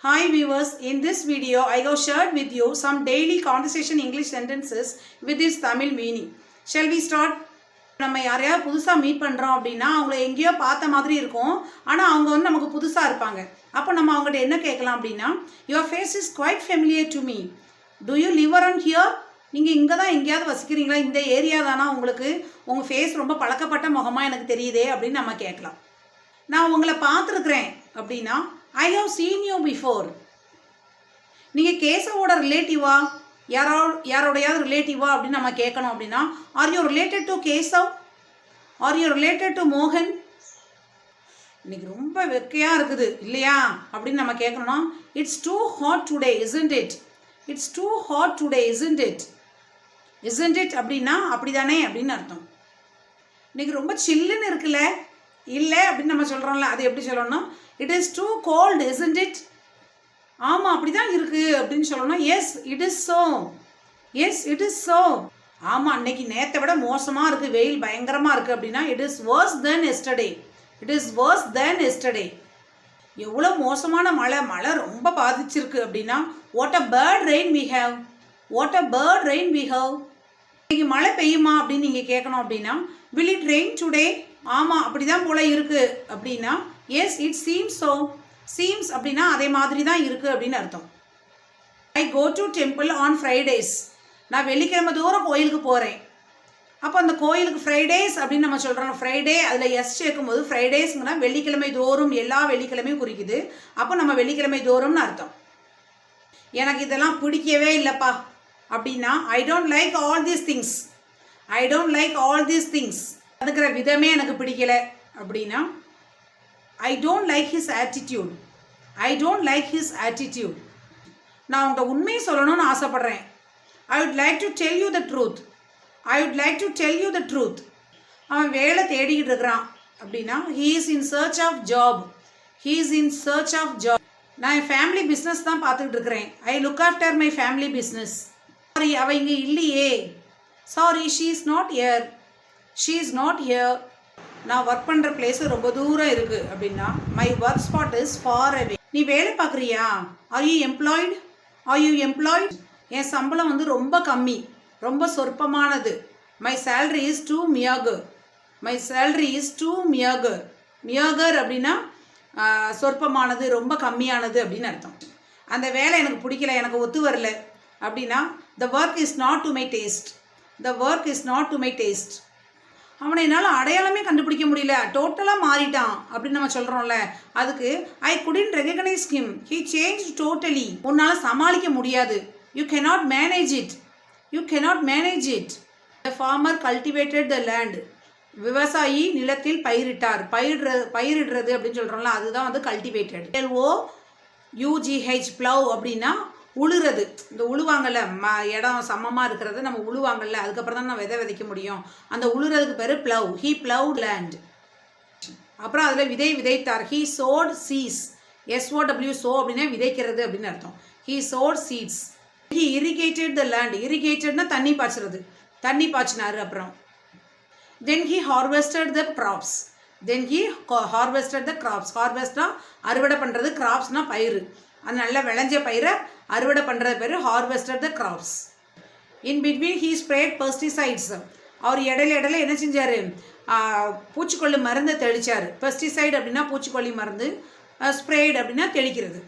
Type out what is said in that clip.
Hi viewers, in this video I have shared with you some daily conversation English sentences with this Tamil meaning. Shall we start? நம்ம யாரையாவது புதுசாக meet பண்ணுறோம் அப்படின்னா அவங்கள எங்கேயோ பார்த்த மாதிரி இருக்கும், ஆனால் அவங்க வந்து நமக்கு புதுசாக இருப்பாங்க. அப்போ நம்ம அவங்ககிட்ட என்ன கேட்கலாம் அப்படின்னா, your face is quite familiar to me, do you live around here? நீங்கள் இங்கே தான் எங்கேயாவது வசிக்கிறீங்களா, இந்த ஏரியா தானா உங்களுக்கு, உங்கள் ஃபேஸ் ரொம்ப பழக்கப்பட்ட முகமாக எனக்கு தெரியுதே அப்படின்னு நம்ம கேட்கலாம். நான் உங்களை பார்த்துருக்குறேன் அப்படின்னா I have seen you before. நீங்கள் கேசவோட ரிலேட்டிவா, யாரோடையாவது ரிலேட்டிவா அப்படின்னு நம்ம கேட்கணும் அப்படின்னா, are you related to Keshav, are you related to மோகன்? இன்னைக்கு ரொம்ப வெக்கையாக இருக்குது இல்லையா அப்படின்னு நம்ம கேட்கணும்னா, it's too hot today isn't it, it's too hot today isn't it, isn't it அப்படின்னா அப்படி தானே அப்படின்னு அர்த்தம். இன்னைக்கு ரொம்ப சில்லுன்னு இருக்குல்ல, இல்லை அப்படின்னு நம்ம சொல்கிறோம்ல, அது எப்படி சொல்லணும்னா, it is too cold isn't it. ஆமாம் அப்படி தான் இருக்குது அப்படின்னு சொல்லணும். Yes it is so, yes it is so. ஆமாம் அன்னைக்கு நேற்றை விட மோசமாக இருக்குது, வெயில் பயங்கரமாக இருக்குது அப்படின்னா it is worse than yesterday, it is worse than yesterday. எவ்வளோ மோசமான மழை, மழை ரொம்ப பாதிச்சிருக்கு அப்படின்னா what a bad rain we have, what a bad rain we have. இன்னைக்கு மழை பெய்யுமா அப்படின்னு நீங்கள் கேட்கணும் அப்படின்னா வில் இட் ரெயின் டுடே? ஆமாம் அப்படி தான் போல் இருக்குது அப்படின்னா yes it seems so. Seems அப்படின்னா அதே மாதிரி தான் இருக்குது அப்படின்னு அர்த்தம். I go to temple on Fridays. நான் வெள்ளிக்கிழமை தூரம் கோயிலுக்கு போகிறேன். அப்போ அந்த கோயிலுக்கு ஃப்ரைடேஸ் அப்படின்னு நம்ம சொல்கிறோம். ஃப்ரைடே அதில் எஸ் சேர்க்கும்போது ஃப்ரைடேஸ்ங்கன்னா வெள்ளிக்கிழமை தோறும், எல்லா வெள்ளிக்கிழமையும் குறிக்குது. அப்போ நம்ம வெள்ளிக்கிழமை தோறும்னு அர்த்தம். எனக்கு இதெல்லாம் பிடிக்கவே இல்லைப்பா அப்படின்னா I don't like all these things, I don't like all these things. அதுக்கிற விதமே எனக்கு பிடிக்கல அப்படின்னா I don't like his attitude, I don't like his attitude. நான் உங்கள்கிட்ட உண்மையை சொல்லணும்னு ஆசைப்பட்றேன். I would like to tell you the truth, I would like to tell you the truth. அவன் வேலை தேடிக்கிட்டு இருக்கிறான் அப்படின்னா he is in search of job, he is in search of job. நான் என் ஃபேமிலி பிஸ்னஸ் தான் பார்த்துக்கிட்டு இருக்கிறேன். I look after my family business. Sorry அவள் இங்கே இல்லையே, sorry she is not here, she is not here. நான் ஒர்க் பண்ணுற place ரொம்ப தூரம் இருக்குது அப்படின்னா my work spot is far away. நீ வேலை பார்க்குறியா? Are you employed, are you employed? என் சம்பளம் வந்து ரொம்ப கம்மி, ரொம்ப சொற்பமானது. My salary is too meagre, my salary is too meagre. Meagre அப்படின்னா சொற்பமானது, ரொம்ப கம்மியானது அப்படின்னு அர்த்தம். அந்த வேலை எனக்கு பிடிக்கல, எனக்கு ஒத்து வரல அப்படின்னா the work is not to my taste, the work is not to my taste. அவனை என்னால் அடையாளமே கண்டுபிடிக்க முடியல, டோட்டலாக மாறிட்டான் அப்படின்னு நம்ம சொல்கிறோம்ல, அதுக்கு I couldn't recognise him, he change totally. உன்னால் சமாளிக்க முடியாது, you cannot manage it, you cannot manage it. The farmer cultivated the land. விவசாயி நிலத்தில் பயிரிட்டார். பயிரிடுறது அப்படின்னு சொல்கிறோம்ல, அதுதான் வந்து கல்டிவேட்டட். எல்ஓ யூஜிஹெச் ப்ளவ் அப்படின்னா உழுறது. இந்த உழுவாங்கல்ல, இடம் சமமாக இருக்கிறத நம்ம உழுவாங்கல்ல, அதுக்கப்புறம் தான் நம்ம விதைக்க முடியும். அந்த உழுறதுக்கு பேர் ப்ளவ். He blood land. அப்புறம் அதில் விதைத்தார். He sowed seeds, SOW sow அப்படின்னா விதைக்கிறது அப்படின்னு அர்த்தம். He sowed seeds. He irrigated the land. இரிகேட்டட்னா தண்ணி பாய்ச்சுறது, தண்ணி பாய்ச்சினார். அப்புறம் then he harvested the crops, then he harvested the crops. ஹார்வெஸ்ட்னா அறுவடை பண்ணுறது, கிராப்ஸ்னால் பயிர். அது நல்லா விளைஞ்ச பயிரை அறுவடை பண்ணுறது பேர் harvested the crops. In between he spread pesticides. அவர் இடையில என்ன செஞ்சார், பூச்சிக்கொல்லி மருந்தை தெளித்தார். பெஸ்டிசைட் அப்படின்னா பூச்சிக்கொல்லி மருந்து, ஸ்ப்ரேட் அப்படின்னா தெளிக்கிறது.